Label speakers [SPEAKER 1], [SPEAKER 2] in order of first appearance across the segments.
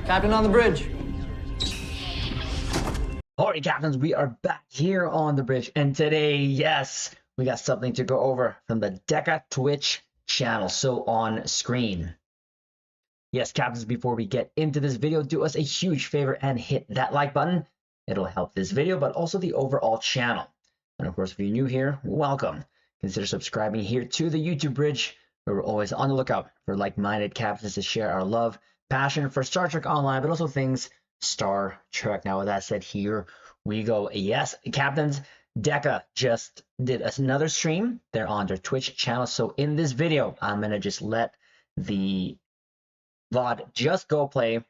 [SPEAKER 1] Captain on the bridge.
[SPEAKER 2] Alright, Captains, we are back here on the bridge, and today, yes, we got something to go over from the Deca Twitch channel, so on screen. Yes, Captains, before we get into this video, do us a huge favor and hit that like button. It'll help this video, but also the overall channel. And of course, if you're new here, welcome. Consider subscribing here to the YouTube bridge, where we're always on the lookout for like-minded Captains to share our love, passion for Star Trek Online, but also things Star Trek. Now, with that said, here we go. Yes, Captains, Deca just did another stream. They're on their Twitch channel. So in this video, I'm going to just let the VOD just go play,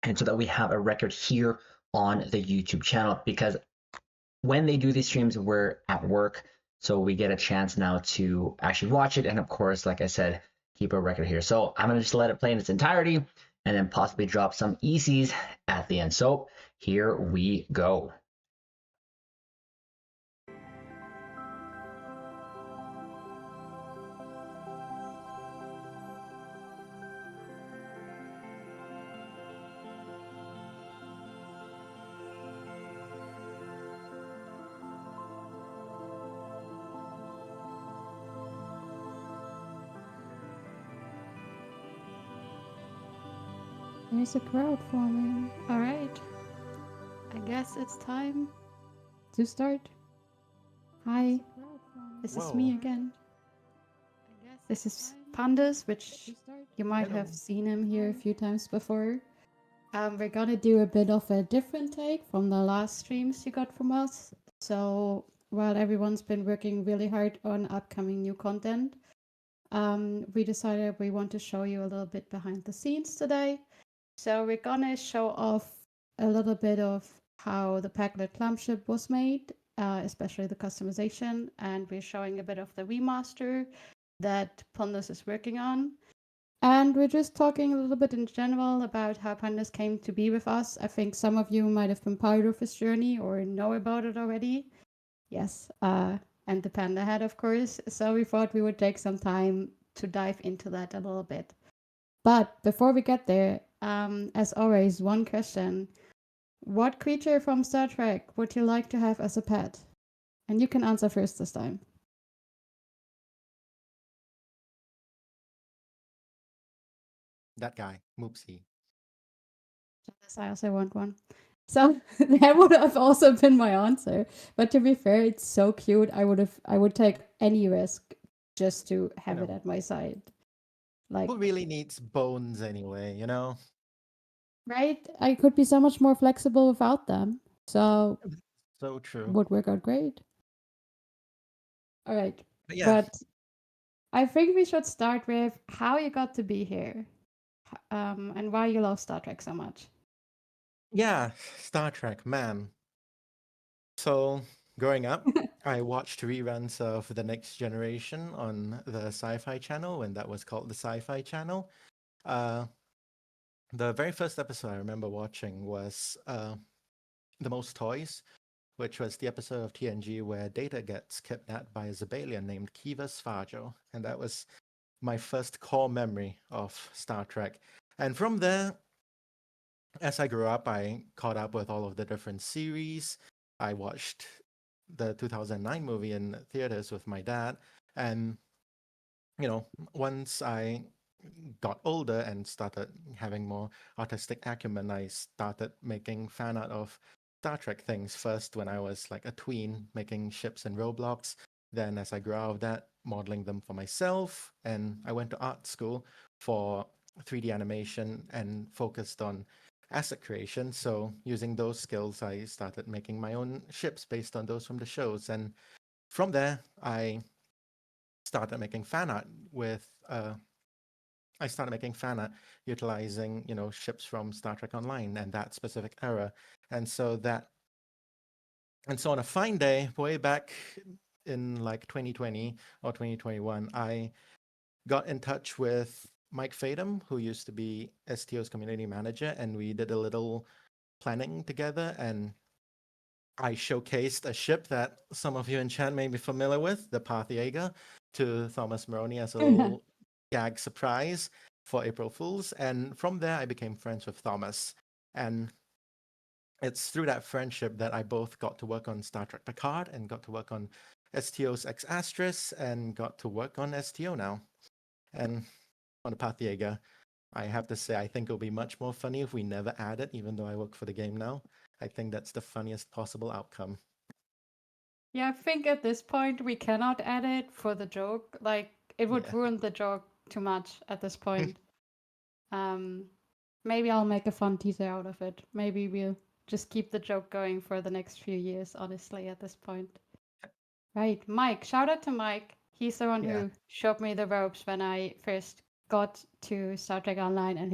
[SPEAKER 2] and so that we have a record here on the YouTube channel, because when they do these streams, we're at work. So we get a chance now to actually watch it. And of course, like I said, keep a record here. So I'm going to just let it play in its entirety and then possibly drop some ECs at the end. So here we go.
[SPEAKER 3] There's a crowd forming. All right. I guess it's time to start. Hi, this is me again. This is Pandas, which you might have seen him here a few times before. We're gonna do a bit of a different take from the last streams you got from us. So while everyone's been working really hard on upcoming new content, we decided we want to show you a little bit behind the scenes today. So we're gonna show off a little bit of how the Pakled Clump ship was made, especially the customization, and we're showing a bit of the remaster that Pandas is working on. And we're just talking a little bit in general about how Pandas came to be with us. I think some of you might have been part of his journey or know about it already. Yes, and the Panda Head, of course. So we thought we would take some time to dive into that a little bit. But before we get there, as always, one question. What creature from Star Trek would you like to have as a pet? And you can answer first this time.
[SPEAKER 4] That guy, Moopsy.
[SPEAKER 3] Yes, I also want one. So that would have also been my answer. But to be fair, it's so cute. I would take any risk just to have it at my side. Like,
[SPEAKER 4] Who really needs bones anyway, you know?
[SPEAKER 3] right? I could be so much more flexible without them. So
[SPEAKER 4] So true.
[SPEAKER 3] would work out great. All right.
[SPEAKER 4] But yeah,
[SPEAKER 3] But I think we should start with how you got to be here, and why you love Star Trek so much.
[SPEAKER 4] yeah, Star Trek, man. So growing up, I watched reruns of The Next Generation on the Sci-Fi Channel when that was called the Sci-Fi Channel. The very first episode I remember watching was The Most Toys, which was the episode of TNG where Data gets kidnapped by a Zebalian named Kivas Farjo. And that was my first core memory of Star Trek. And from there, as I grew up, I caught up with all of the different series. I watched the 2009 movie in theaters with my dad. And, you know, once I got older and started having more artistic acumen, I started making fan art of Star Trek things. First, when I was like a tween, making ships in Roblox. Then, as I grew out of that, modeling them for myself. And I went to art school for 3D animation and focused on asset creation. So, using those skills, I started making my own ships based on those from the shows. And from there, I started making fan art with I started making fan art utilizing, you know, ships from Star Trek Online and that specific era. And so on a fine day, way back in like 2020 or 2021, I got in touch with Mike Fadum, who used to be STO's community manager, and we did a little planning together. And I showcased a ship that some of you in chat may be familiar with, the Path Jaeger, to Thomas Maroney as a little gag surprise. for April Fools. And from there, I became friends with Thomas. And it's through that friendship that I both got to work on Star Trek Picard and got to work on STO's Ex Astris and got to work on STO now. And on the Pathega, I have to say, I think it'll be much more funny if we never add it, even though I work for the game now. I think that's the funniest possible outcome.
[SPEAKER 3] Yeah, I think at this point we cannot add it for the joke. Like, it would
[SPEAKER 4] Yeah.
[SPEAKER 3] ruin the joke too much at this point. Maybe I'll make a fun teaser out of it. Maybe we'll just keep the joke going for the next few years, honestly, at this point. Right, Mike. Shout out to Mike. He's the one
[SPEAKER 4] Yeah.
[SPEAKER 3] who showed me the ropes when I first got to Star Trek Online, and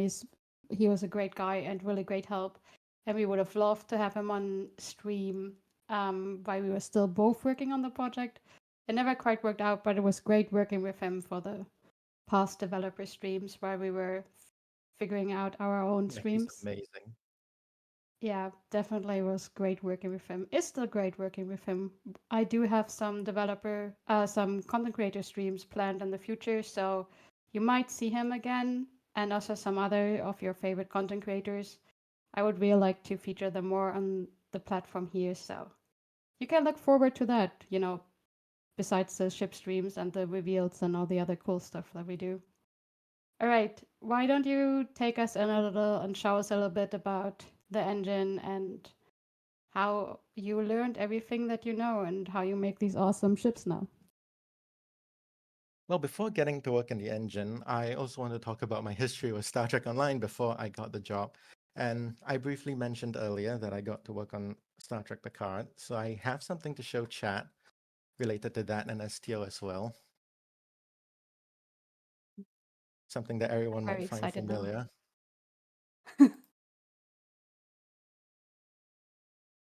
[SPEAKER 3] he was a great guy and really great help. And we would have loved to have him on stream while we were still both working on the project. It never quite worked out, but it was great working with him for the past developer streams where we were figuring out our own
[SPEAKER 4] Yeah, he's
[SPEAKER 3] streams.
[SPEAKER 4] amazing.
[SPEAKER 3] Yeah, definitely was great working with him. It's still great working with him. I do have some some content creator streams planned in the future, so you might see him again, and also some other of your favorite content creators. I would really like to feature them more on the platform here, so you can look forward to that, besides the ship streams and the reveals and all the other cool stuff that we do. All right, why don't you take us in a little and show us a little bit about the engine and how you learned everything that you know and how you make these awesome ships now.
[SPEAKER 4] Well, before getting to work in the engine, I also want to talk about my history with Star Trek Online before I got the job. And I briefly mentioned earlier that I got to work on Star Trek Picard, so I have something to show chat related to that and STO as well. Something that everyone
[SPEAKER 3] Very
[SPEAKER 4] might find
[SPEAKER 3] excited now.
[SPEAKER 4] familiar.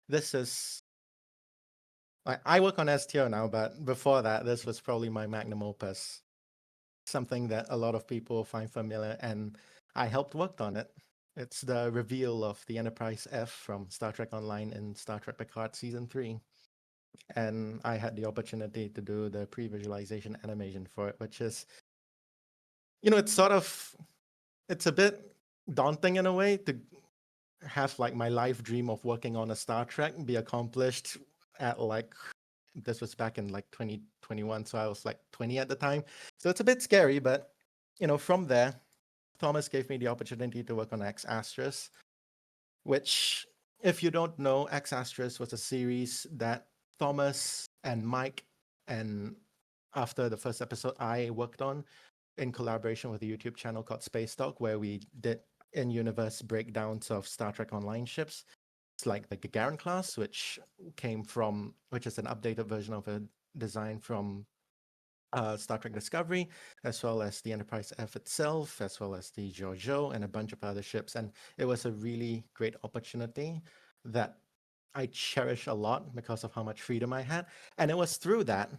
[SPEAKER 4] This is I work on STO now, but before that, this was probably my magnum opus. Something that a lot of people find familiar, and I helped work on it. It's the reveal of the Enterprise F from Star Trek Online in Star Trek Picard Season 3. And I had the opportunity to do the pre-visualization animation for it, which is, it's a bit daunting in a way to have like my life dream of working on a Star Trek be accomplished at like, this was back in like 2021, so I was like 20 at the time. So it's a bit scary, but from there, Thomas gave me the opportunity to work on Ex Astris, which, if you don't know, Ex Astris was a series that Thomas and Mike, and after the first episode, I worked on in collaboration with a YouTube channel called Space Talk, where we did in-universe breakdowns of Star Trek Online ships. It's like the Gagarin class, which is an updated version of a design from Star Trek Discovery, as well as the Enterprise F itself, as well as the Giorgio and a bunch of other ships. And it was a really great opportunity that I cherish a lot because of how much freedom I had. And it was through that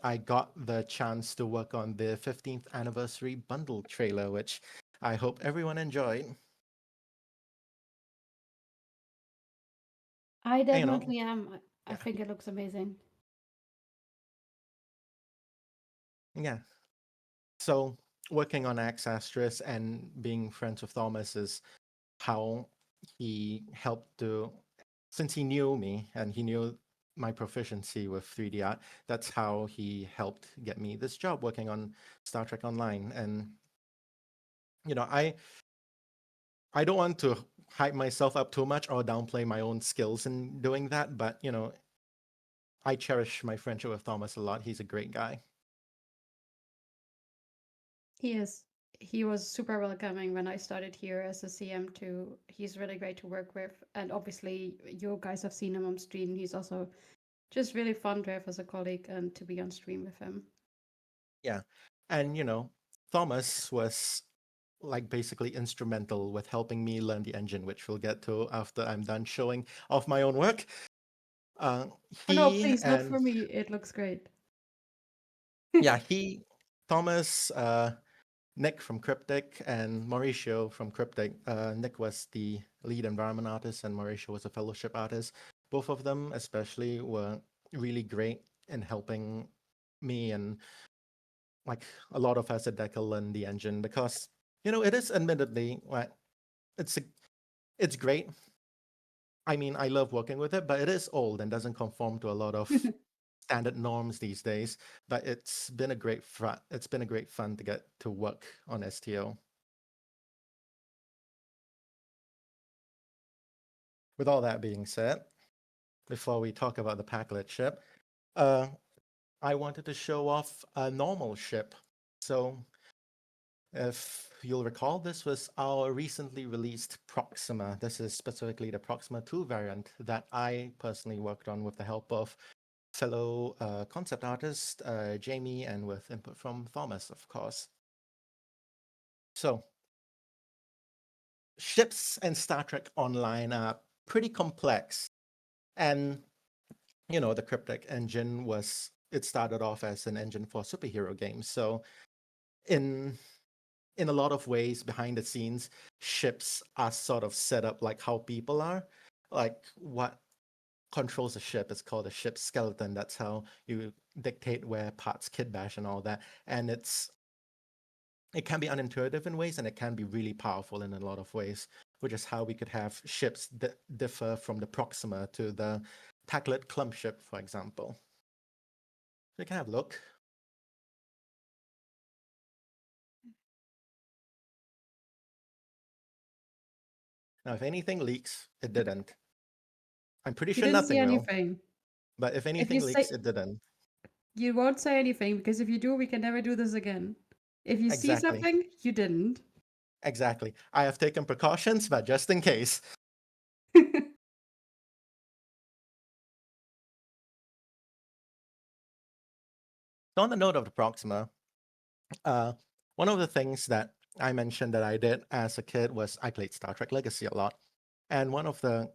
[SPEAKER 4] I got the chance to work on the 15th anniversary bundle trailer, which I hope everyone enjoyed.
[SPEAKER 3] I
[SPEAKER 4] And,
[SPEAKER 3] definitely am. I
[SPEAKER 4] yeah,
[SPEAKER 3] think it looks amazing.
[SPEAKER 4] yeah. So working on Ex Astris and being friends with Thomas is how he helped to, since he knew me and he knew my proficiency with 3D art, that's how he helped get me this job working on Star Trek Online. And I don't want to hype myself up too much or downplay my own skills in doing that, but I cherish my friendship with Thomas a lot. He's a great guy.
[SPEAKER 3] He is. He was super welcoming when I started here as a CM too. He's really great to work with, and obviously you guys have seen him on stream. He's also just really fun to have as a colleague and to be on stream with him.
[SPEAKER 4] Yeah. And Thomas was like basically instrumental with helping me learn the engine, which we'll get to after I'm done showing off my own work.
[SPEAKER 3] Oh no,
[SPEAKER 4] He
[SPEAKER 3] please, not
[SPEAKER 4] and
[SPEAKER 3] for me. It looks great.
[SPEAKER 4] yeah, Thomas, Nick from Cryptic, and Mauricio from Cryptic. Nick was the lead environment artist, and Mauricio was a fellowship artist. Both of them, especially, were really great in helping me and like a lot of us at Deca learn the engine, because It is admittedly it's great. I mean, I love working with it, but it is old and doesn't conform to a lot of standard norms these days. But it's been a great fun. It's been a great fun to get to work on STO. With all that being said, before we talk about the Pakled ship, I wanted to show off a normal ship. So if you'll recall, this was our recently released Proxima. This is specifically the Proxima 2 variant that I personally worked on with the help of fellow concept artist Jamie and with input from Thomas, of course. So ships and Star Trek Online are pretty complex. And, the Cryptic engine it started off as an engine for superhero games. So in a lot of ways behind the scenes, ships are sort of set up like how people are. Like what controls a ship is called a ship skeleton. That's how you dictate where parts kit bash and all that. And it can be unintuitive in ways, and it can be really powerful in a lot of ways, which is how we could have ships that differ from the Proxima to the Pakled Clump ship, for example. We can have a look. Now, if anything leaks, it didn't. I'm pretty
[SPEAKER 3] You
[SPEAKER 4] sure
[SPEAKER 3] didn't see
[SPEAKER 4] nothing will.
[SPEAKER 3] anything.
[SPEAKER 4] But if
[SPEAKER 3] If
[SPEAKER 4] anything
[SPEAKER 3] you
[SPEAKER 4] leaks,
[SPEAKER 3] say
[SPEAKER 4] it didn't.
[SPEAKER 3] you won't say anything because if you do, we can never do this again. If you see
[SPEAKER 4] Exactly.
[SPEAKER 3] something, you didn't.
[SPEAKER 4] Exactly. I have taken precautions, but just in case. So on the note of the Proxima, one of the things that I mentioned that I did as a kid was I played Star Trek Legacy a lot. And one of the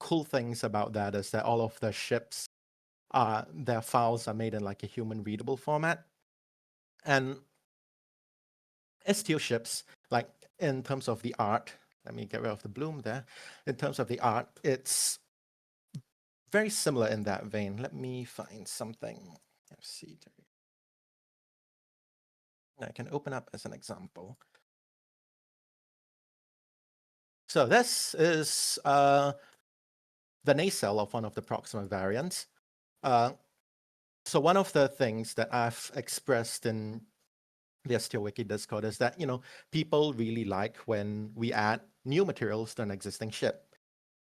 [SPEAKER 4] cool things about that is that all of the ships, their files are made in like a human readable format. And STO ships, like in terms of the art, let me get rid of the bloom there. In terms of the art, it's very similar in that vein. Let me find something. Let's see. I can open up as an example. So this is the nacelle of one of the Proxima variants. So one of the things that I've expressed in the STO Wiki Discord is that, people really like when we add new materials to an existing ship.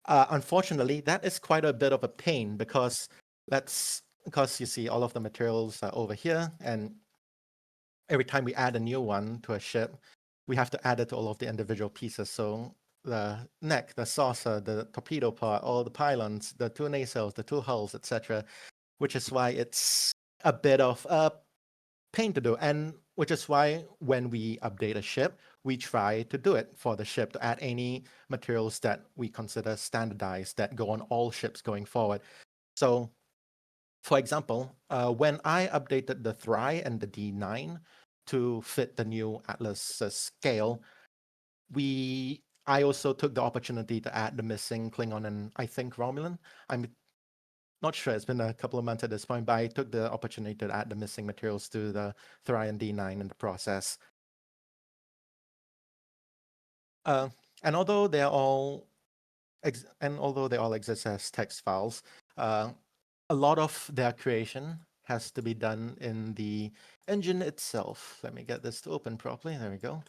[SPEAKER 4] Unfortunately, that is quite a bit of a pain because you see all of the materials are over here, and every time we add a new one to a ship, we have to add it to all of the individual pieces. So the neck, the saucer, the torpedo part, all the pylons, the two nacelles, the two hulls, etc., which is why it's a bit of a pain to do. And which is why when we update a ship, we try to do it for the ship to add any materials that we consider standardized that go on all ships going forward. So, for example, when I updated the Thry and the D9 to fit the new Atlas scale, I also took the opportunity to add the missing Klingon and I think Romulan. I'm not sure, it's been a couple of months at this point, but I took the opportunity to add the missing materials to the Thry and D9 in the process. And although they all exist as text files, a lot of their creation has to be done in the engine itself. Let me get this to open properly. There we go.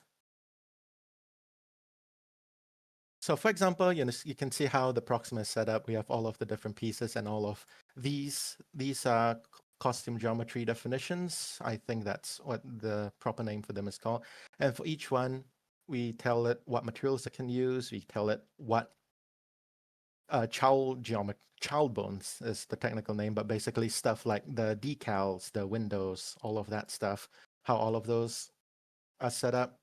[SPEAKER 4] So for example, you can see how the Proxima is set up. We have all of the different pieces and all of these are costume geometry definitions. I think that's what the proper name for them is called. And for each one, we tell it what materials it can use. We tell it what child bones is the technical name, but basically stuff like the decals, the windows, all of that stuff, how all of those are set up.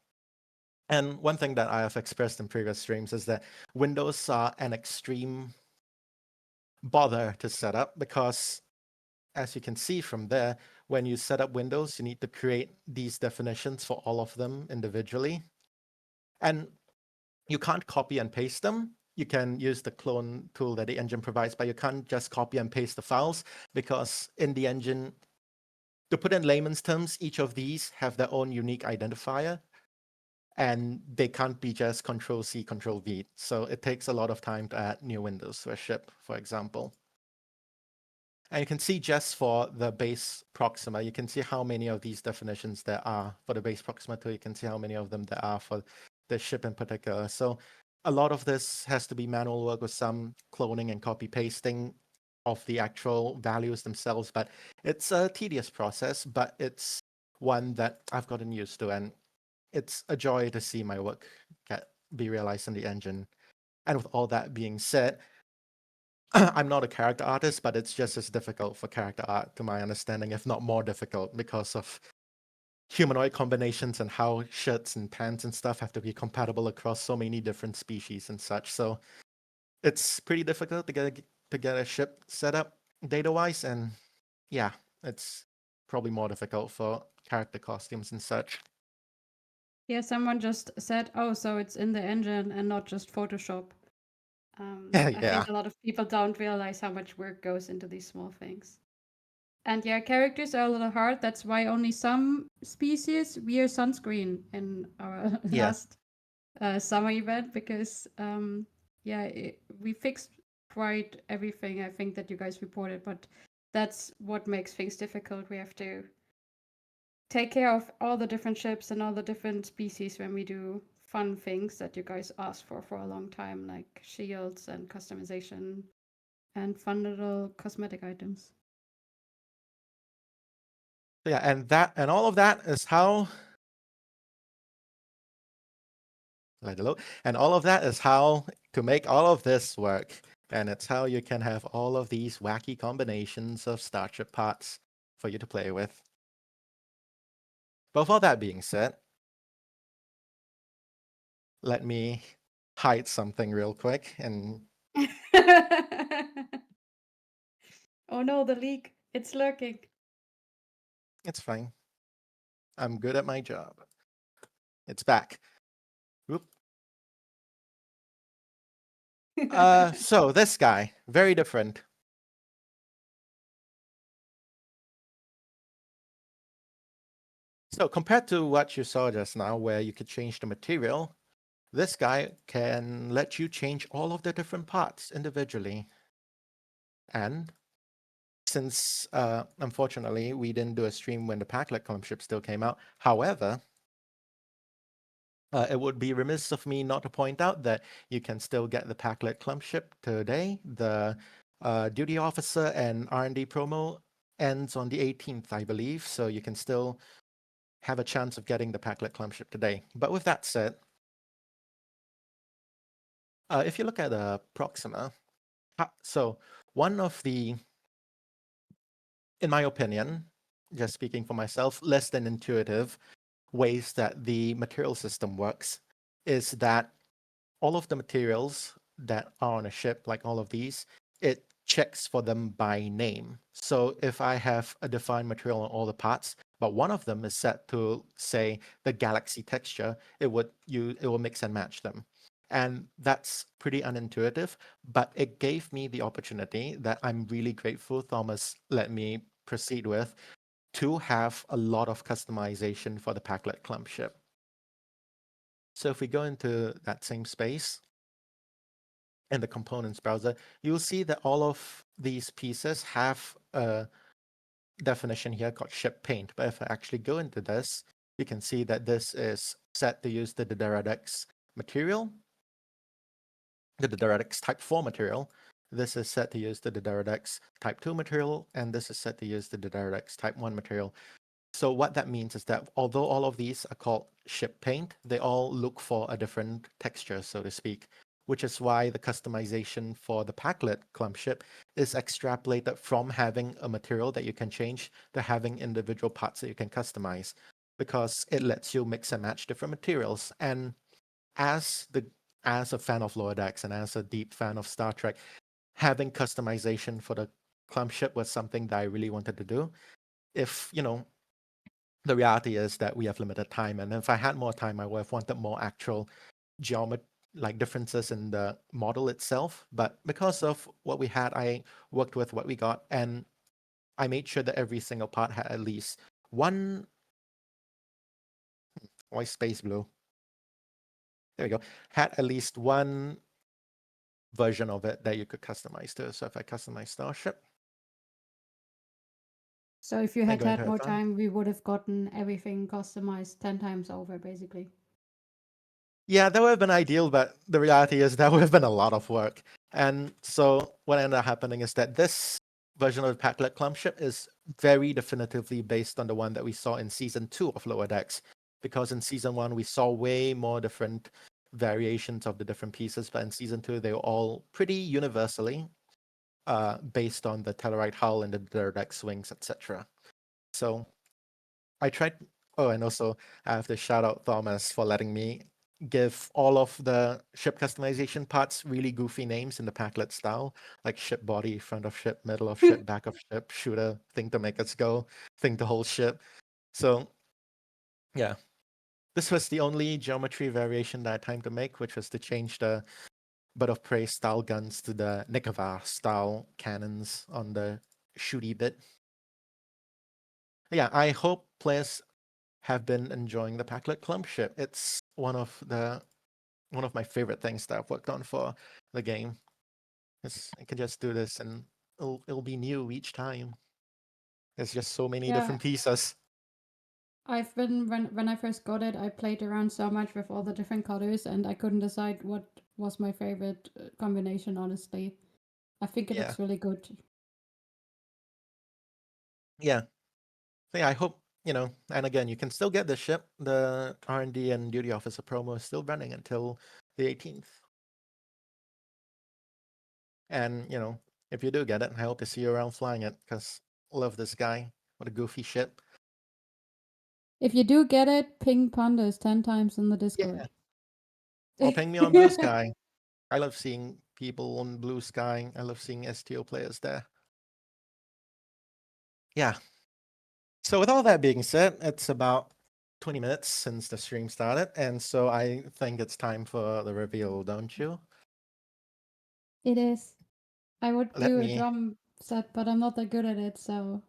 [SPEAKER 4] And one thing that I have expressed in previous streams is that windows are an extreme bother to set up because, as you can see from there, when you set up windows, you need to create these definitions for all of them individually. And you can't copy and paste them. You can use the clone tool that the engine provides, but you can't just copy and paste the files because in the engine, to put in layman's terms, each of these have their own unique identifier. and they can't be just Control C, Control V. So it takes a lot of time to add new windows to a ship, for example. And you can see just for the base Proxima, you can see how many of these definitions there are for the base Proxima 2. You can see how many of them there are for the ship in particular. So a lot of this has to be manual work with some cloning and copy pasting of the actual values themselves. But it's a tedious process, but it's one that I've gotten used to. And it's a joy to see my work be realized in the engine. And with all that being said, I'm not a character artist, but it's just as difficult for character art, to my understanding, if not more difficult, because of humanoid combinations and how shirts and pants and stuff have to be compatible across so many different species and such. So it's pretty difficult to get a ship set up data-wise, and yeah, it's probably more difficult for character costumes and such.
[SPEAKER 3] Yeah, someone just said, oh, so it's in the engine and not just Photoshop. I
[SPEAKER 4] Yeah.
[SPEAKER 3] think a lot of people don't realize how much work goes into these small things. And yeah, characters are a little hard. That's why only some species wear sunscreen in our
[SPEAKER 4] Yeah.
[SPEAKER 3] last summer event, because we fixed quite everything I think that you guys reported, but that's what makes things difficult. We have to take care of all the different ships and all the different species when we do fun things that you guys asked for a long time, like shields and customization and fun little cosmetic items.
[SPEAKER 4] Yeah, and all of that is how and all of that is how to make all of this work. And it's how you can have all of these wacky combinations of starship parts for you to play with. But with all that being said, let me hide something real quick, and
[SPEAKER 3] Oh no, the leak. It's lurking.
[SPEAKER 4] it's fine. I'm good at my job. It's back. Whoop. So this guy, very different. So compared to what you saw just now, where you could change the material, this guy can let you change all of the different parts individually. And since, unfortunately, we didn't do a stream when the Pakled Clump ship still came out, however, it would be remiss of me not to point out that you can still get the Pakled Clump ship today. The duty officer and R&D promo ends on the 18th, I believe, so you can still have a chance of getting the Pakled Clump ship today. But with that said, if you look at Proxima, so one of the, in my opinion, just speaking for myself, less than intuitive ways that the material system works is that all of the materials that are on a ship, like all of these, it checks for them by name. So if I have a defined material on all the parts, but one of them is set to, say, the galaxy texture, it will mix and match them. And that's pretty unintuitive, but it gave me the opportunity that I'm really grateful Thomas let me proceed with, to have a lot of customization for the Pakled Clump ship. So if we go into that same space in the components browser, you'll see that all of these pieces have a definition here called ship paint. But if I actually go into this, you can see that this is set to use the Dideradex material, the Dideradex Type 4 material. This is set to use the Dideradex Type 2 material, and this is set to use the Dideradex Type 1 material. So what that means is that although all of these are called ship paint, they all look for a different texture, so to speak, which is why the customization for the Pakled Clump ship is extrapolated from having a material that you can change to having individual parts that you can customize, because it lets you mix and match different materials. And as a fan of Lower Decks and as a deep fan of Star Trek, having customization for the Clump ship was something that I really wanted to do. If, the reality is that we have limited time, and if I had more time, I would have wanted more actual like differences in the model itself. But because of what we had, I worked with what we got, and I made sure that every single part had at least one. Why space blue? there we go, had at least one version of it that you could customize to. So if I customize Starship,
[SPEAKER 3] So if you
[SPEAKER 4] I
[SPEAKER 3] had
[SPEAKER 4] go into
[SPEAKER 3] had more
[SPEAKER 4] advanced.
[SPEAKER 3] time, we would have gotten everything customized 10 times over, basically.
[SPEAKER 4] Yeah, that would have been ideal, but the reality is that would have been a lot of work. And so what ended up happening is that this version of the Pakled Clump ship is very definitively based on the one that we saw in season 2 of Lower Decks. Because in season 1 we saw way more different variations of the different pieces, but in season 2 they were all pretty universally based on the Tellarite hull and the Durdex wings, etc. So I tried. Oh, and also I have to shout out Thomas for letting me give all of the ship customization parts really goofy names in the Packlet style, like ship body, front of ship, middle of ship, back of ship, shooter, thing to make us go, thing to hold ship. So yeah, this was the only geometry variation that I had time to make, which was to change the Bird of Prey style guns to the Nikava style cannons on the shooty bit. Yeah, I hope players have been enjoying the Packlet Clump ship. It's one of my favorite things that I've worked on for the game. I can just do this and it'll be new each time. There's just so many
[SPEAKER 3] Yeah,
[SPEAKER 4] different pieces.
[SPEAKER 3] I've been when I first got it, I played around so much with all the different colors, and I couldn't decide what was my favorite combination. Honestly, I think it
[SPEAKER 4] Yeah,
[SPEAKER 3] looks really good.
[SPEAKER 4] yeah. So yeah, I hope and again, you can still get the ship. The R&D and Duty Officer promo is still running until the 18th. And if you do get it, I hope to see you around flying it because I love this guy. What a goofy ship.
[SPEAKER 3] If you do get it, ping pandas 10 times in the
[SPEAKER 4] Yeah.
[SPEAKER 3] Discord.
[SPEAKER 4] Or ping me on Blue Sky. I love seeing people on Blue Sky. I love seeing STO players there. Yeah. So with all that being said, it's about 20 minutes since the stream started, and so I think it's time for the reveal, don't you?
[SPEAKER 3] It is. I would
[SPEAKER 4] Let
[SPEAKER 3] do a
[SPEAKER 4] me.
[SPEAKER 3] drum set, but I'm not that good at it, so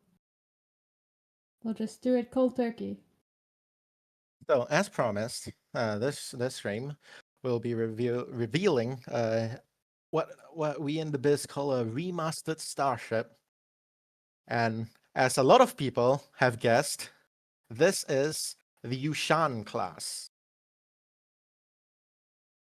[SPEAKER 3] we'll just do it cold turkey.
[SPEAKER 4] So as promised, this stream will be revealing what we in the biz call a remastered starship, and as a lot of people have guessed, this is the Ushan class.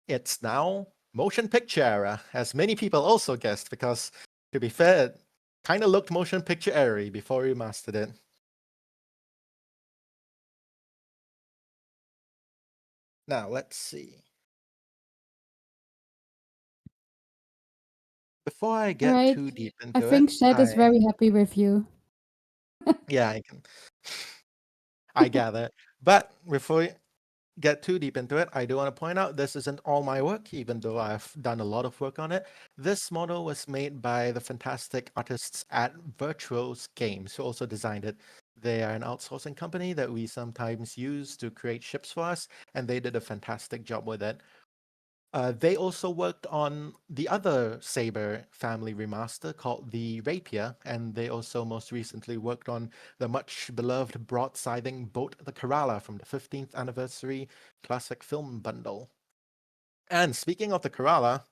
[SPEAKER 4] It's now motion picture era, as many people also guessed, because to be fair, it kind of looked motion picture era before we mastered it. Now, let's see. Before I get
[SPEAKER 3] Alright,
[SPEAKER 4] too deep
[SPEAKER 3] I
[SPEAKER 4] into it,
[SPEAKER 3] think Shed is very happy with you.
[SPEAKER 4] yeah, I gather. But before we get too deep into it, I do want to point out this isn't all my work, even though I've done a lot of work on it. This model was made by the fantastic artists at Virtuos Games, who also designed it. They are an outsourcing company that we sometimes use to create ships for us, and they did a fantastic job with it. They also worked on the other Saber family remaster called the Rapier, and they also most recently worked on the much beloved broadsiding boat, the Kerala, from the 15th anniversary classic film bundle. And speaking of the Kerala,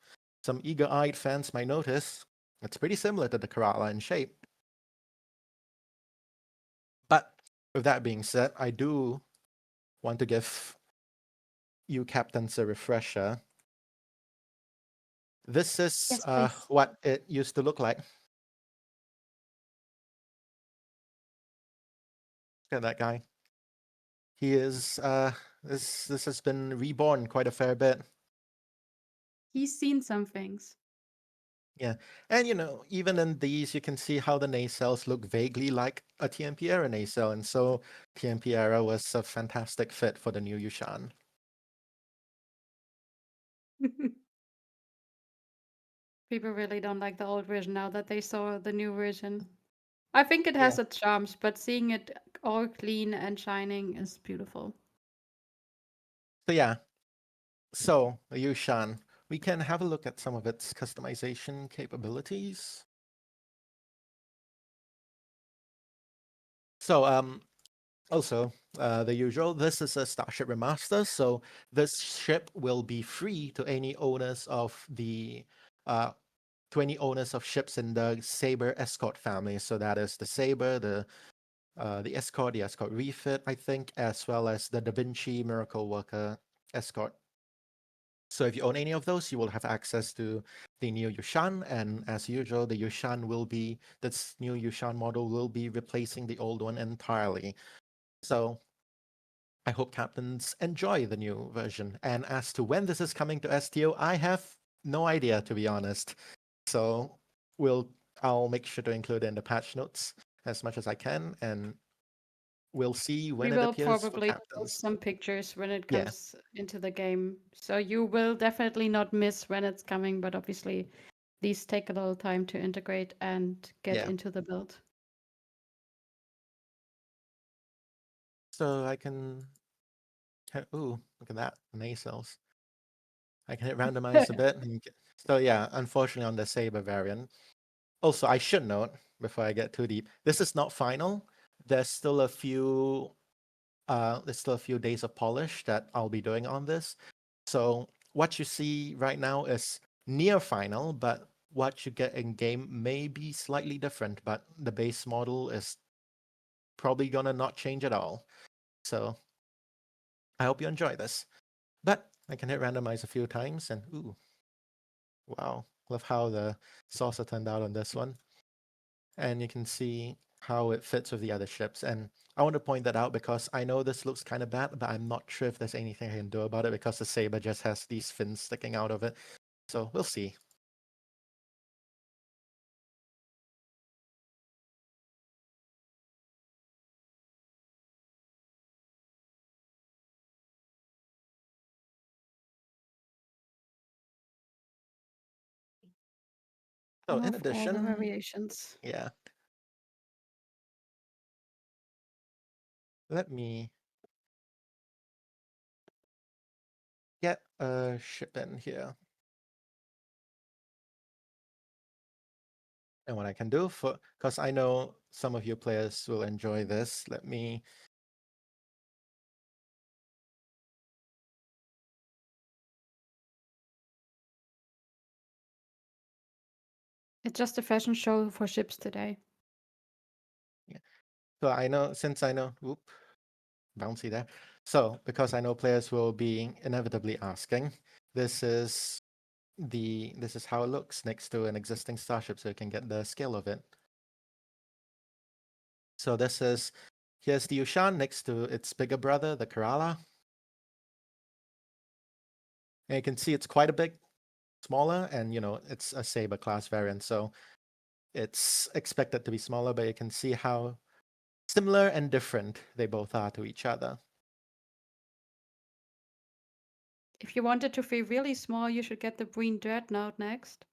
[SPEAKER 4] some eager-eyed fans might notice it's pretty similar to the Kerala in shape. But with that being said, I do want to give you captains a refresher. This is
[SPEAKER 3] Yes, please.
[SPEAKER 4] what it used to look like. Look at that guy. He is this has been reborn quite a fair bit.
[SPEAKER 3] He's seen some things.
[SPEAKER 4] Yeah. And even in these you can see how the nacelles look vaguely like a TMP era nacelle, and so TMP era was a fantastic fit for the new Ushan.
[SPEAKER 3] People really don't like the old version now that they saw the new version. I think it
[SPEAKER 4] Yeah.
[SPEAKER 3] has its charms, but seeing it all clean and shining is beautiful.
[SPEAKER 4] So yeah. So the Ushan, we can have a look at some of its customization capabilities. So also the usual. This is a Starship Remaster, so this ship will be free to any owners of the to any owners of ships in the Saber Escort family. So that is the Saber, the Escort, the Escort Refit, I think, as well as the Da Vinci Miracle Worker Escort. So if you own any of those, you will have access to the new Ushan, and as usual, the Ushan will be this new Ushan model will be replacing the old one entirely. So I hope captains enjoy the new version. And as to when this is coming to STO, I have no idea, to be honest. So I'll make sure to include it in the patch notes as much as I can, and we'll see
[SPEAKER 3] We
[SPEAKER 4] when it
[SPEAKER 3] will
[SPEAKER 4] appears for
[SPEAKER 3] probably post
[SPEAKER 4] captains.
[SPEAKER 3] some pictures when it
[SPEAKER 4] Yeah,
[SPEAKER 3] comes into the game. So you will definitely not miss when it's coming, but obviously these take a little time to integrate and get
[SPEAKER 4] yeah.
[SPEAKER 3] into the build.
[SPEAKER 4] So I can, ooh, look at that, nacelles. I can hit randomize a bit. So yeah, unfortunately on the Saber variant. Also, I should note before I get too deep, this is not final. There's still a few days of polish that I'll be doing on this. So what you see right now is near final, but what you get in game may be slightly different, but the base model is probably gonna not change at all. So I hope you enjoy this. But I can hit randomize a few times and ooh, wow, love how the saucer turned out on this one. And you can see how it fits with the other ships. And I want to point that out because I know this looks kind of bad, but I'm not sure if there's anything I can do about it because the Saber just has these fins sticking out of it. So we'll see.
[SPEAKER 3] I
[SPEAKER 4] So in
[SPEAKER 3] love all the
[SPEAKER 4] addition,
[SPEAKER 3] variations.
[SPEAKER 4] yeah, let me get a ship in here. And what I can do for, because I know some of you players will enjoy this, let me,
[SPEAKER 3] It's just a fashion show for ships today.
[SPEAKER 4] yeah. So I know, since I know, whoop, bouncy there. So because I know players will be inevitably asking, this is how it looks next to an existing starship, so you can get the scale of it. So here's the Ushan next to its bigger brother, the Kerala. And you can see it's quite a bit smaller, and it's a Saber class variant, so it's expected to be smaller, but you can see how similar and different they both are to each other.
[SPEAKER 3] If you want it to be really small, you should get the Breen Dreadnought next,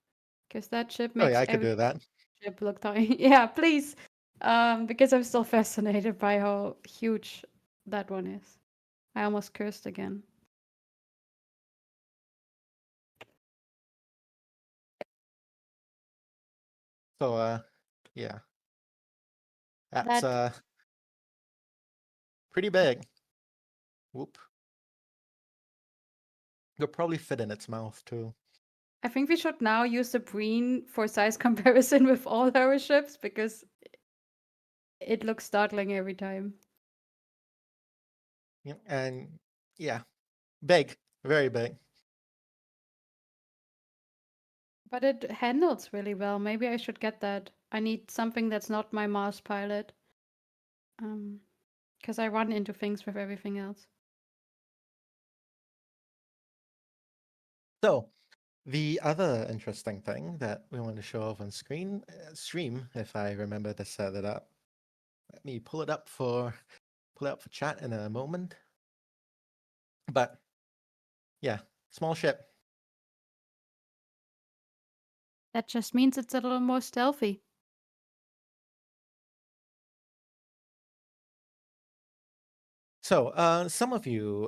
[SPEAKER 3] because that ship
[SPEAKER 4] Oh
[SPEAKER 3] makes
[SPEAKER 4] yeah, I could
[SPEAKER 3] every
[SPEAKER 4] do that.
[SPEAKER 3] ship look tiny. Yeah, please. Because I'm still fascinated by how huge that one is. I almost cursed again.
[SPEAKER 4] So yeah, that's
[SPEAKER 3] That
[SPEAKER 4] pretty big. Whoop. You'll probably fit in its mouth too.
[SPEAKER 3] I think we should now use the Breen for size comparison with all our ships because it looks startling every time.
[SPEAKER 4] Yeah, and yeah, big, very big.
[SPEAKER 3] But it handles really well. Maybe I should get that. I need something that's not my Mars pilot. Because I run into things with everything else.
[SPEAKER 4] So the other interesting thing that we want to show off on stream, if I remember to set it up. Let me pull it up for chat in a moment. But yeah, small ship.
[SPEAKER 3] That just means it's a little more stealthy.
[SPEAKER 4] So some of you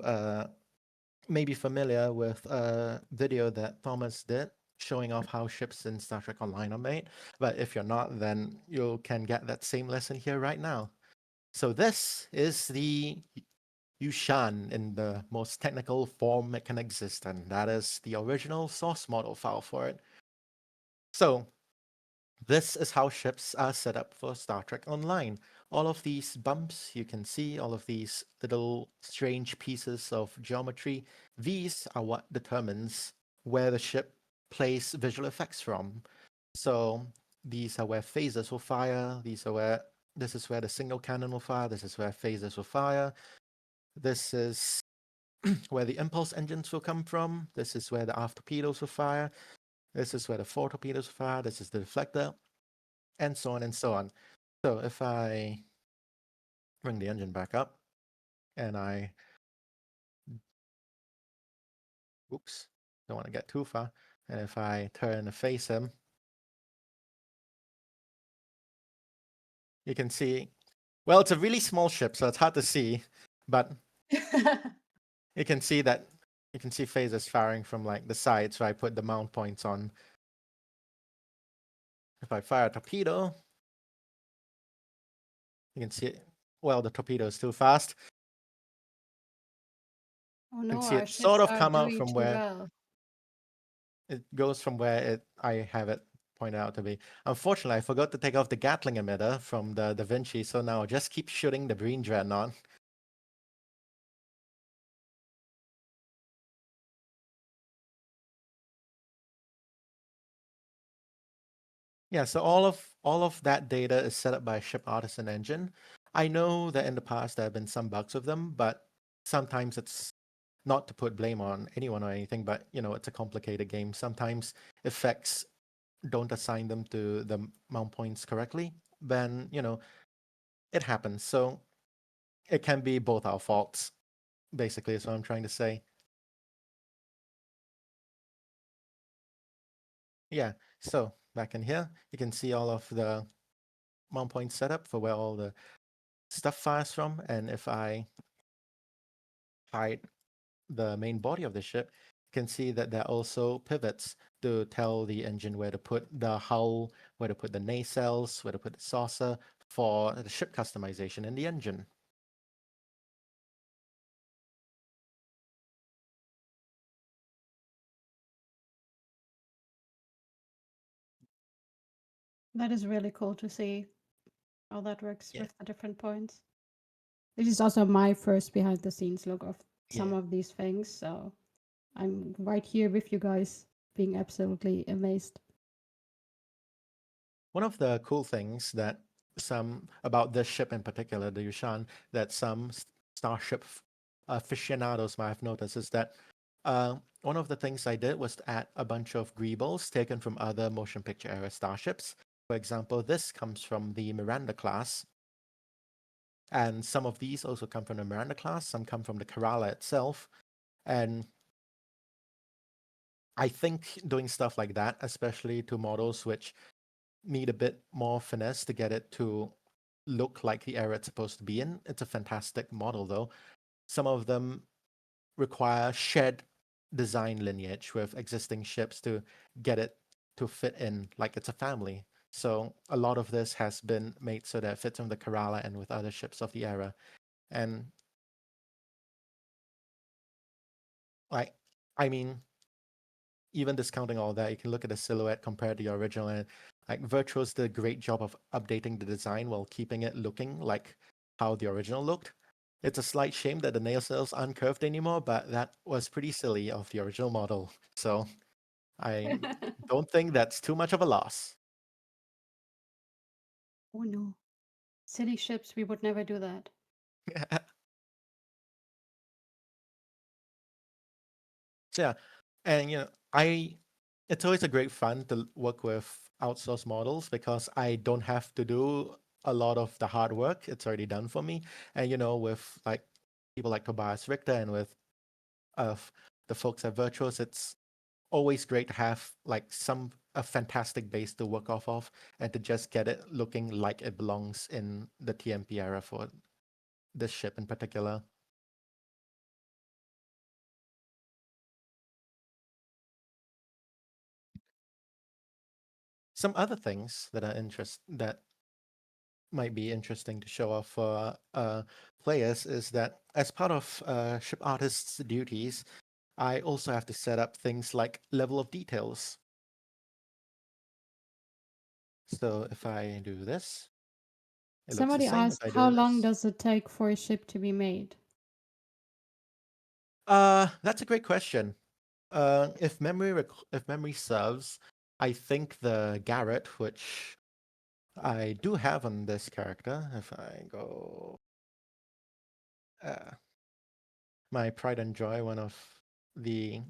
[SPEAKER 4] may be familiar with a video that Thomas did showing off how ships in Star Trek Online are made. But if you're not, then you can get that same lesson here right now. So this is the Ushan in the most technical form it can exist, and that is the original source model file for it. So this is how ships are set up for Star Trek Online. All of these bumps you can see, all of these little strange pieces of geometry, these are what determines where the ship plays visual effects from. So these are where phasers will fire, this is where the single cannon will fire, this is where phasers will fire, this is where the impulse engines will come from, this is where the aft torpedoes will fire, this is where the fore torpedoes will fire, this is the deflector, and so on and so on. So if I bring the engine back up and oops, don't want to get too far. And if I turn to face him, you can see, well, it's a really small ship, so it's hard to see, but you can see phasers firing from like the side, so I put the mount points on. If I fire a torpedo, you can see it. Well, the torpedo is too fast.
[SPEAKER 3] Oh
[SPEAKER 4] You can
[SPEAKER 3] no,
[SPEAKER 4] see
[SPEAKER 3] our
[SPEAKER 4] it sort
[SPEAKER 3] ships
[SPEAKER 4] of
[SPEAKER 3] are
[SPEAKER 4] come out
[SPEAKER 3] doing
[SPEAKER 4] from
[SPEAKER 3] too
[SPEAKER 4] where
[SPEAKER 3] well.
[SPEAKER 4] it goes from where I have it pointed out to be. Unfortunately, I forgot to take off the Gatling emitter from the Da Vinci, so now I'll just keep shooting the Breen Dreadnought. Yeah, so all of that data is set up by a ship artisan engine. I know that in the past there have been some bugs with them, but sometimes it's not to put blame on anyone or anything, but it's a complicated game. Sometimes effects don't assign them to the mount points correctly, then it happens. So it can be both our faults, basically, is what I'm trying to say. Yeah, so back in here, you can see all of the mount point setup for where all the stuff fires from. And if I hide the main body of the ship, you can see that there are also pivots to tell the engine where to put the hull, where to put the nacelles, where to put the saucer for the ship customization in the engine.
[SPEAKER 3] That is really cool to see how that works
[SPEAKER 4] Yeah,
[SPEAKER 3] with the different points. This is also my first behind the scenes look of some
[SPEAKER 4] yeah.
[SPEAKER 3] of these things, so I'm right here with you guys, being absolutely amazed.
[SPEAKER 4] One of the cool things that about this ship in particular, the Yushan, that some starship aficionados might have noticed is that one of the things I did was to add a bunch of greebles taken from other motion picture era starships. For example, this comes from the Miranda class, and some of these also come from the Miranda class, some come from the Kerala itself. And I think doing stuff like that, especially to models which need a bit more finesse to get it to look like the era it's supposed to be in. It's a fantastic model, though. Some of them require shared design lineage with existing ships to get it to fit in like it's a family. So a lot of this has been made so that it fits in the Kerala and with other ships of the era. And like, I mean, even discounting all that, you can look at the silhouette compared to the original, and like Virtuos did a great job of updating the design while keeping it looking like how the original looked. It's a slight shame that the nacelles aren't curved anymore, but that was pretty silly of the original model. So I don't think that's too much of a loss.
[SPEAKER 3] Oh no. Silly ships, we would never do that.
[SPEAKER 4] So yeah, and it's always a great fun to work with outsourced models because I don't have to do a lot of the hard work. It's already done for me. And with like people like Tobias Richter and with uh, the folks at Virtuos, it's always great to have like a fantastic base to work off of and to just get it looking like it belongs in the TMP era for this ship in particular. Some other things that are might be interesting to show off for players is that as part of ship artist's duties, I also have to set up things like level of details. So if I do this, it looks the
[SPEAKER 3] Somebody
[SPEAKER 4] same if
[SPEAKER 3] asked,
[SPEAKER 4] I
[SPEAKER 3] how
[SPEAKER 4] do
[SPEAKER 3] long
[SPEAKER 4] this.
[SPEAKER 3] does it take for a ship to be made?
[SPEAKER 4] That's a great question. If memory serves, I think the Garrett, which I do have on this character, if I go my pride and joy, the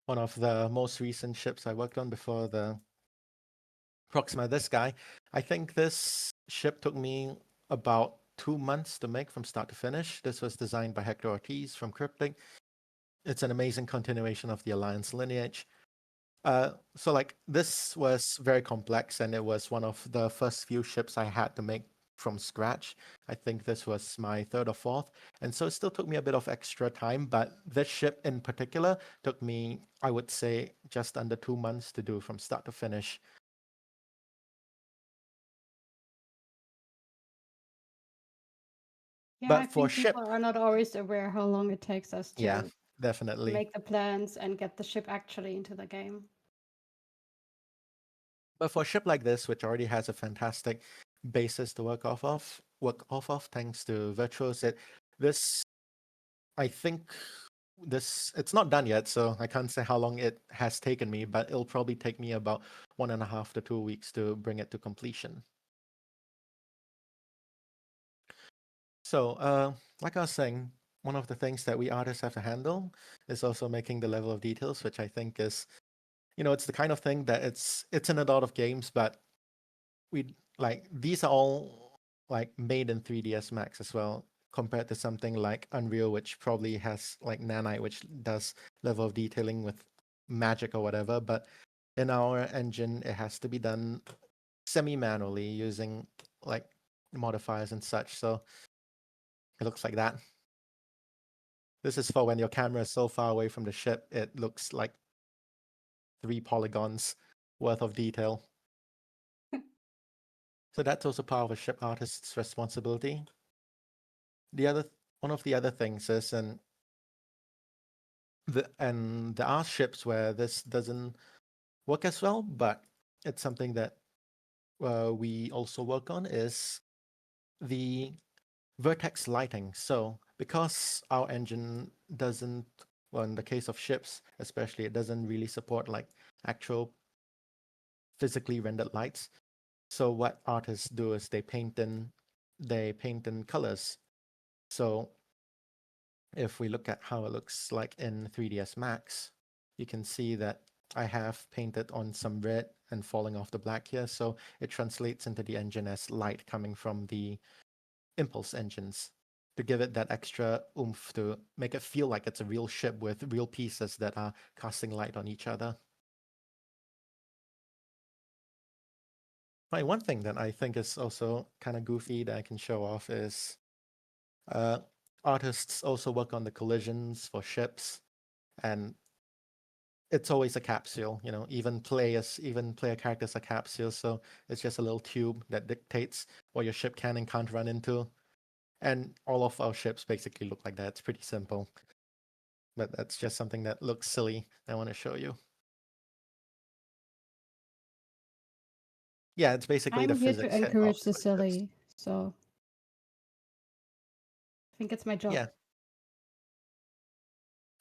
[SPEAKER 4] one of the most recent ships I worked on before the Proxima, this guy. I think this ship took me about 2 months to make from start to finish. This was designed by Hector Ortiz from Cryptic. It's an amazing continuation of the Alliance lineage. So like this was very complex, and it was one of the first few ships I had to make from scratch. I think this was my third or fourth, and so it still took me a bit of extra time, but this ship in particular took me, I would say, just under 2 months to do from start to finish.
[SPEAKER 3] Yeah, I
[SPEAKER 4] But for
[SPEAKER 3] think
[SPEAKER 4] ship,
[SPEAKER 3] people are not always aware how long it takes us
[SPEAKER 4] yeah,
[SPEAKER 3] to
[SPEAKER 4] definitely.
[SPEAKER 3] make the plans and get the ship actually into the game.
[SPEAKER 4] But for a ship like this, which already has a fantastic basis to work off of, thanks to Virtuos, this, I think it's not done yet, so I can't say how long it has taken me, but it'll probably take me about 1.5 to 2 weeks to bring it to completion. So, like I was saying, one of the things that we artists have to handle is also making the level of details, which I think is, it's the kind of thing that it's in a lot of games, but these are all like made in 3ds Max as well, compared to something like Unreal, which probably has like Nanite, which does level of detailing with magic or whatever. But in our engine, it has to be done semi-manually using like modifiers and such. So it looks like that. This is for when your camera is so far away from the ship, it looks like 3 polygons worth of detail. So that's also part of a ship artist's responsibility. One of the other things is, and there are ships where this doesn't work as well, but it's something that we also work on, is the vertex lighting. So because our engine doesn't, well, in the case of ships especially, it doesn't really support like actual physically rendered lights. So what artists do is they paint in colors. So if we look at how it looks like in 3ds Max, you can see that I have painted on some red and falling off the black here, so it translates into the engine as light coming from the impulse engines to give it that extra oomph, to make it feel like it's a real ship with real pieces that are casting light on each other. Right, one thing that I think is also kind of goofy that I can show off is uh, artists also work on the collisions for ships, and it's always a capsule. Even player characters are capsules, so it's just a little tube that dictates what your ship can and can't run into. And all of our ships basically look like that. It's pretty simple, but that's just something that looks silly. I want to show you. Yeah, it's basically the
[SPEAKER 3] I'm here to
[SPEAKER 4] physics
[SPEAKER 3] encourage
[SPEAKER 4] hitbox
[SPEAKER 3] the
[SPEAKER 4] for ships.
[SPEAKER 3] silly, so I think it's my job.
[SPEAKER 4] Yeah.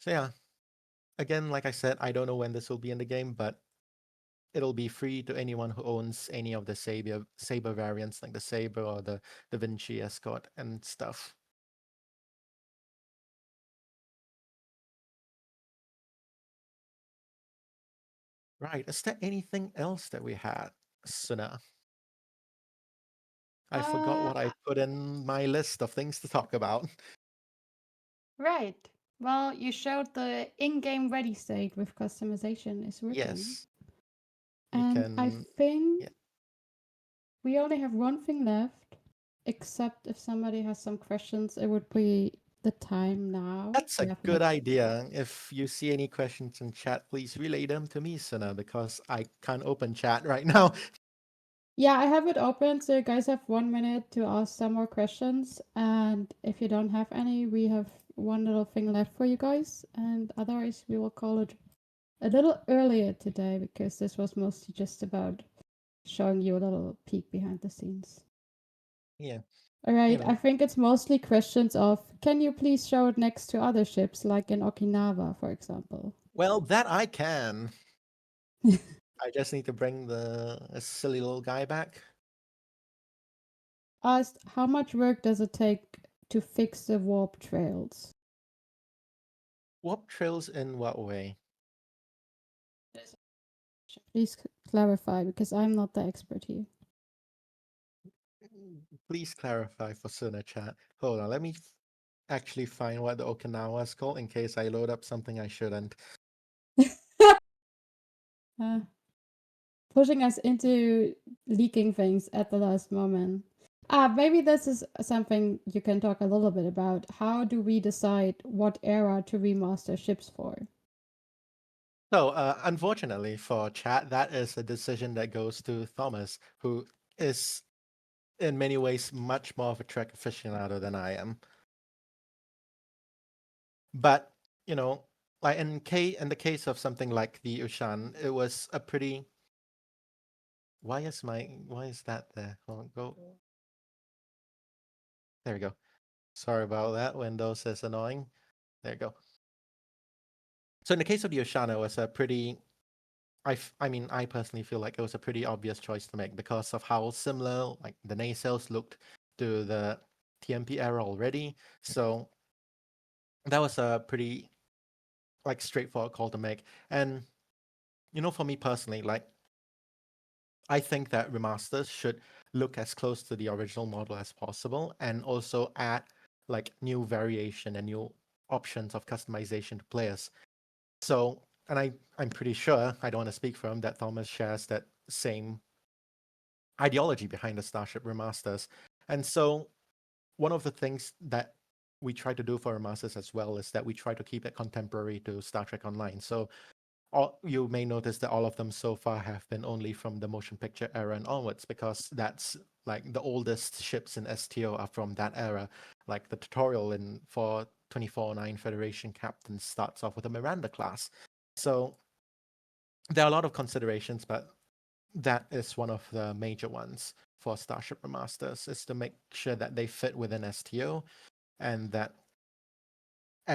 [SPEAKER 4] So yeah, again, like I said, I don't know when this will be in the game, but it'll be free to anyone who owns any of the Saber variants, like the Saber or the Da Vinci Escort and stuff. Right. Is there anything else that we had, Suna? I forgot
[SPEAKER 3] Uh,
[SPEAKER 4] what I put in my list of things to talk about.
[SPEAKER 3] right. Well, you showed the in-game ready state with customization is working.
[SPEAKER 4] Yes, you
[SPEAKER 3] And I
[SPEAKER 4] can.
[SPEAKER 3] think
[SPEAKER 4] Yeah,
[SPEAKER 3] we only have one thing left, except if somebody has some questions, it would be the time now.
[SPEAKER 4] that's
[SPEAKER 3] We
[SPEAKER 4] a
[SPEAKER 3] have
[SPEAKER 4] good
[SPEAKER 3] like,
[SPEAKER 4] idea. If you see any questions in chat, please relay them to me, Suna, because I can't open chat right now.
[SPEAKER 3] Yeah, I have it open, so you guys have 1 minute to ask some more questions. And if you don't have any, we have one little thing left for you guys. And otherwise, we will call it a little earlier today because this was mostly just about showing you a little peek behind the scenes.
[SPEAKER 4] Yeah.
[SPEAKER 3] All right,
[SPEAKER 4] know.
[SPEAKER 3] I think it's mostly questions of can you please show it next to other ships, like in Okinawa, for example?
[SPEAKER 4] Well, that I can. I just need to bring the silly little guy back.
[SPEAKER 3] Asked how much work does it take to fix the warp trails?
[SPEAKER 4] Warp trails in what way?
[SPEAKER 3] Please clarify because I'm not the expert here.
[SPEAKER 4] Please clarify for Suna chat. Hold on, let me actually find what the Okinawa is called in case I load up something I shouldn't.
[SPEAKER 3] Pushing us into leaking things at the last moment. Maybe this is something you can talk a little bit about. How do we decide what era to remaster ships for?
[SPEAKER 4] So, unfortunately for chat, that is a decision that goes to Thomas, who is in many ways much more of a Trek aficionado than I am. But, like in the case of something like the Ushan, it was a pretty. Why is that there? Hold on, go. There we go. Sorry about that. Windows is annoying. There you go. So in the case of the Ushan, it was a pretty. I personally feel like it was a pretty obvious choice to make because of how similar like the nacelles looked to the TMP era already. So that was a pretty like straightforward call to make. And for me personally, like I think that remasters should look as close to the original model as possible and also add like new variation and new options of customization to players. So, and I'm pretty sure, I don't want to speak for him, that Thomas shares that same ideology behind the Starship remasters. And so one of the things that we try to do for remasters as well is that we try to keep it contemporary to Star Trek Online. So you may notice that all of them so far have been only from the motion picture era and onwards, because that's like the oldest ships in STO are from that era. Like the tutorial for 2409 Federation Captain starts off with a Miranda class. So there are a lot of considerations, but that is one of the major ones for Starship Remasters, is to make sure that they fit within STO, and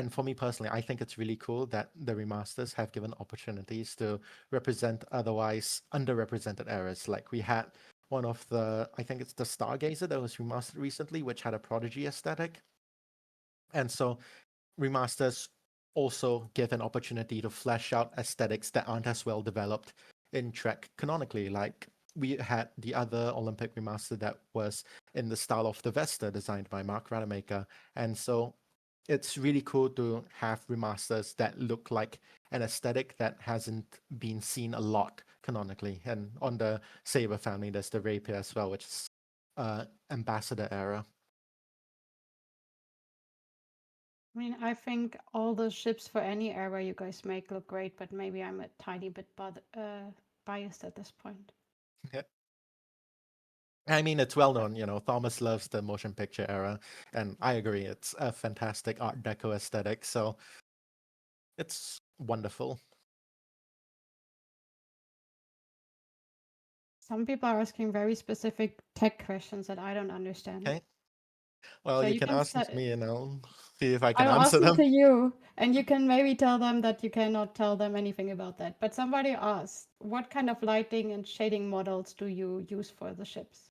[SPEAKER 4] for me personally, I think it's really cool that the remasters have given opportunities to represent otherwise underrepresented eras. Like we had one of I think it's the Stargazer that was remastered recently, which had a Prodigy aesthetic. And so remasters also give an opportunity to flesh out aesthetics that aren't as well developed in Trek canonically. Like we had the other Olympic remaster that was in the style of the Vesta, designed by Mark Rademacher. And so it's really cool to have remasters that look like an aesthetic that hasn't been seen a lot canonically. And on the Saber family, there's the Rapier as well, which is Ambassador era.
[SPEAKER 3] I mean, I think all the ships for any era you guys make look great, but maybe I'm a tiny bit biased at this point.
[SPEAKER 4] Yeah. I mean, it's well known, Thomas loves the motion picture era, and I agree, it's a fantastic Art Deco aesthetic, so it's wonderful.
[SPEAKER 3] Some people are asking very specific tech questions that I don't understand.
[SPEAKER 4] Okay. Well,
[SPEAKER 3] So
[SPEAKER 4] you
[SPEAKER 3] you
[SPEAKER 4] can
[SPEAKER 3] can
[SPEAKER 4] ask them to me and I'll see if I
[SPEAKER 3] I
[SPEAKER 4] can
[SPEAKER 3] will ask
[SPEAKER 4] answer
[SPEAKER 3] them
[SPEAKER 4] them.
[SPEAKER 3] to you, and you can maybe tell them that you cannot tell them anything about that. But somebody asked, what kind of lighting and shading models do you use for the ships?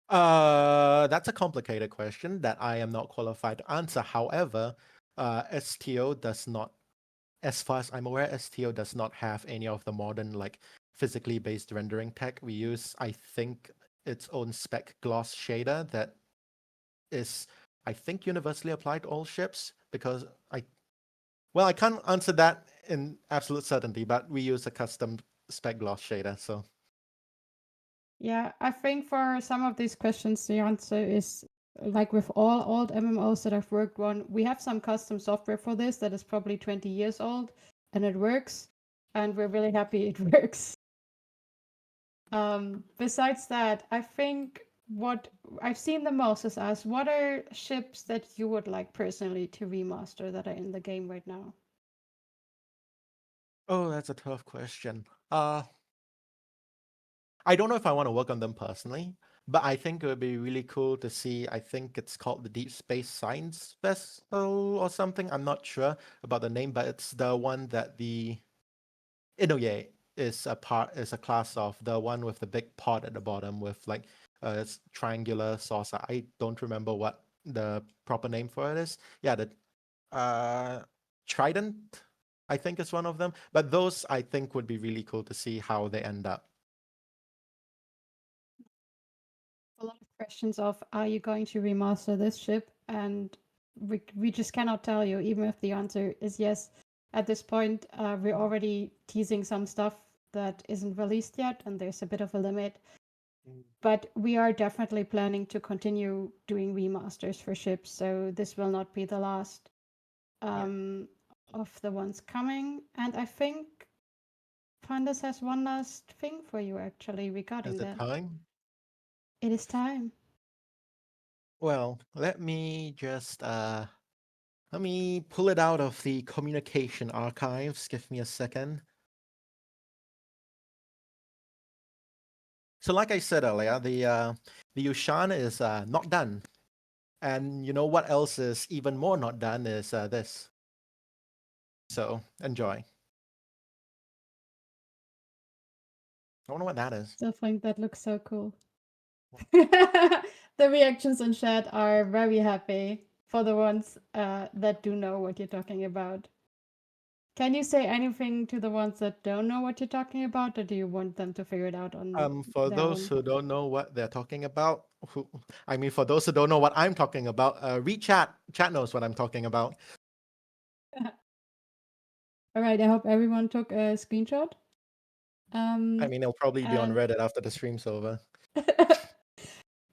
[SPEAKER 4] That's a complicated question that I am not qualified to answer. However, STO does not, as far as I'm aware, STO does not have any of the modern, like, physically based rendering tech. We use, I think, its own spec gloss shader that is, I think, universally applied to all ships, because I can't answer that in absolute certainty, but we use a custom spec gloss shader, so.
[SPEAKER 3] Yeah, I think for some of these questions, the answer is like with all old MMOs that I've worked on, we have some custom software for this that is probably 20 years old, and it works, and we're really happy it works. Besides that, I think what I've seen the most is asked, what are ships that you would like personally to remaster that are in the game right now?
[SPEAKER 4] Oh, that's a tough question. I don't know if I want to work on them personally, but I think it would be really cool to see. I think it's called the Deep Space Science Vessel or something. I'm not sure about the name, but it's the one that the Inoue is a class of, the one with the big pod at the bottom with like it's triangular saucer. I don't remember what the proper name for it is. Yeah, the Trident, I think is one of them. But those I think would be really cool to see how they end up.
[SPEAKER 3] A lot of questions of, are you going to remaster this ship? And we just cannot tell you, even if the answer is yes. At this point, we're already teasing some stuff that isn't released yet, and there's a bit of a limit. But we are definitely planning to continue doing remasters for ships, so this will not be the last of the ones coming. And I think Pandas has one last thing for you actually regarding
[SPEAKER 4] Is it
[SPEAKER 3] that.
[SPEAKER 4] time?
[SPEAKER 3] It is time.
[SPEAKER 4] Well, let me just let me pull it out of the communication archives. Give me a second. So, like I said earlier, the Ushan is not done, and you know what else is even more not done is this. So enjoy. I wonder what that is.
[SPEAKER 3] Still think that looks so cool. The reactions in chat are very happy for the ones that do know what you're talking about. Can you say anything to the ones that don't know what you're talking about, or do you want them to figure it out on
[SPEAKER 4] For
[SPEAKER 3] their
[SPEAKER 4] those
[SPEAKER 3] own?
[SPEAKER 4] who don't know what they're talking about, for those who don't know what I'm talking about, read chat. Chat knows what I'm talking about.
[SPEAKER 3] All right, I hope everyone took a screenshot.
[SPEAKER 4] I mean, it'll probably be on
[SPEAKER 3] and
[SPEAKER 4] Reddit after the stream's over.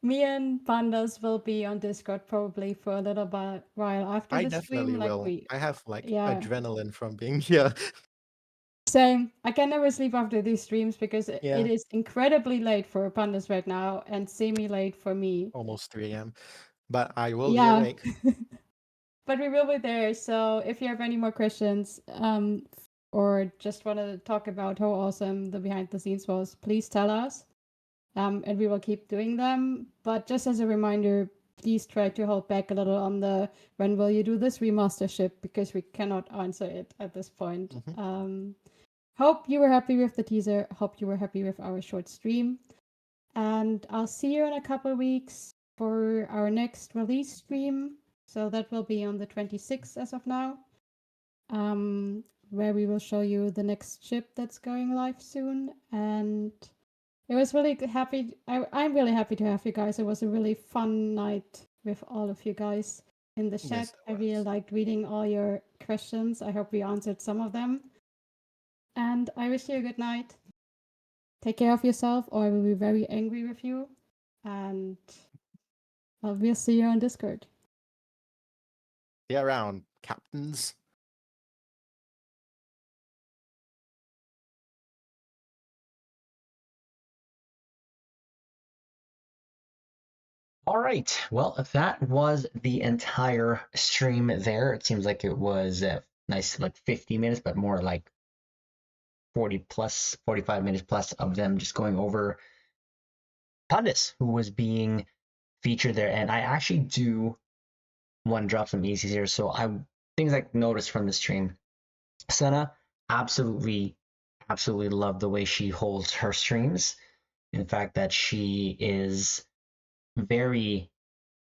[SPEAKER 3] me and Pandas will be on Discord probably for a little while after
[SPEAKER 4] I
[SPEAKER 3] the stream.
[SPEAKER 4] definitely
[SPEAKER 3] Like
[SPEAKER 4] will. I have like
[SPEAKER 3] yeah,
[SPEAKER 4] adrenaline from being here.
[SPEAKER 3] same. I can never sleep after these streams because it
[SPEAKER 4] Yeah,
[SPEAKER 3] is incredibly late for Pandas right now and semi-late for me.
[SPEAKER 4] almost 3 a.m. But I will be
[SPEAKER 3] Yeah,
[SPEAKER 4] awake.
[SPEAKER 3] but we will be there. So if you have any more questions, or just want to talk about how awesome the behind the scenes was, please tell us. And we will keep doing them. But just as a reminder, please try to hold back a little on the when will you do this remastership, because we cannot answer it at this point. Hope you were happy with the teaser. Hope you were happy with our short stream. And I'll see you in a couple of weeks for our next release stream. So that will be on the 26th as of now, where we will show you the next ship that's going live soon. And it was really happy. I'm really happy to have you guys. It was a really fun night with all of you guys in the chat.
[SPEAKER 4] Yes,
[SPEAKER 3] I really liked reading all your questions. I hope we answered some of them. And I wish you a good night. Take care of yourself, or I will be very angry with you. And we'll see you on Discord.
[SPEAKER 4] See you around, captains.
[SPEAKER 2] All right. Well, that was the entire stream there. It seems like it was nice, like 50 minutes, but more like 40 plus, 45 minutes plus of them just going over Pundits, who was being featured there. And I actually do want to drop some easies here. So things I noticed from the stream. Senna, absolutely, absolutely love the way she holds her streams. In fact, that she is very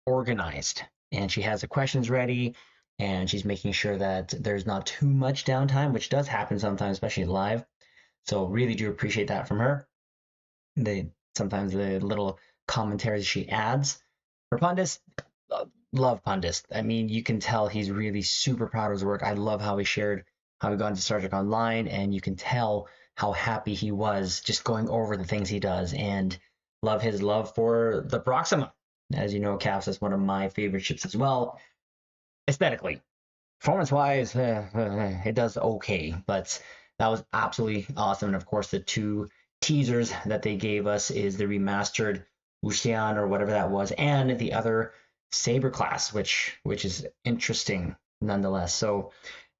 [SPEAKER 2] organized and she has the questions ready and she's making sure that there's not too much downtime, which does happen sometimes, especially live. So really do appreciate that from her. Sometimes the little commentaries she adds. For Pundis, love Pundis. I mean, you can tell he's really super proud of his work. I love how he shared how he got into Star Trek Online, and you can tell how happy he was just going over the things he does, and love his love for the Proxima. As you know, Caps is one of my favorite ships as well, aesthetically. Performance-wise, it does okay, but that was absolutely awesome. And of course, the two teasers that they gave us is the remastered Ushan or whatever that was, and the other Saber class, which is interesting nonetheless. So,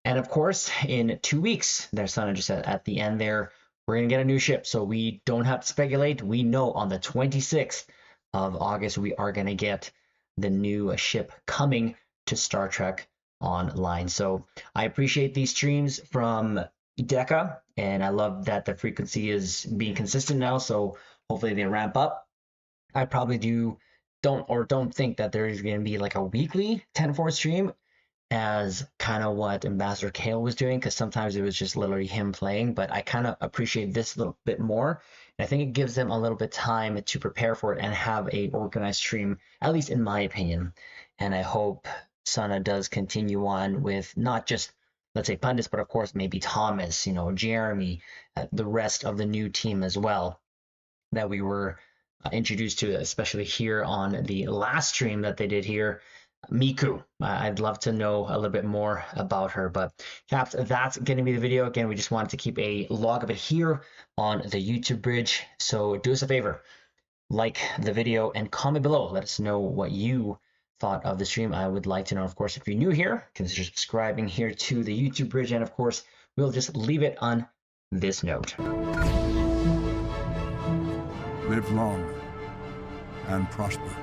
[SPEAKER 2] and of course, in 2 weeks, there's Sana just said at the end there, we're gonna get a new ship. So we don't have to speculate. We know on the 26th of August we are gonna get the new ship coming to Star Trek Online. So I appreciate these streams from Deca, and I love that the frequency is being consistent now. So hopefully they ramp up. I probably don't think that there is going to be like a weekly 10 forward stream as kind of what Ambassador Kale was doing, because sometimes it was just literally him playing, but I kind of appreciate this a little bit more. And I think it gives them a little bit time to prepare for it and have a organized stream, at least in my opinion. And I hope Sana does continue on with not just, let's say, pundits, but of course maybe Thomas, Jeremy, the rest of the new team as well that we were introduced to, especially here on the last stream that they did here. Miku, I'd love to know a little bit more about her, but Caps, that's going to be the video. Again, we just wanted to keep a log of it here on the YouTube bridge. So do us a favor, like the video and comment below. Let us know what you thought of the stream. I would like to know, of course, if you're new here, consider subscribing here to the YouTube bridge. And of course, we'll just leave it on this note.
[SPEAKER 1] Live long and prosper.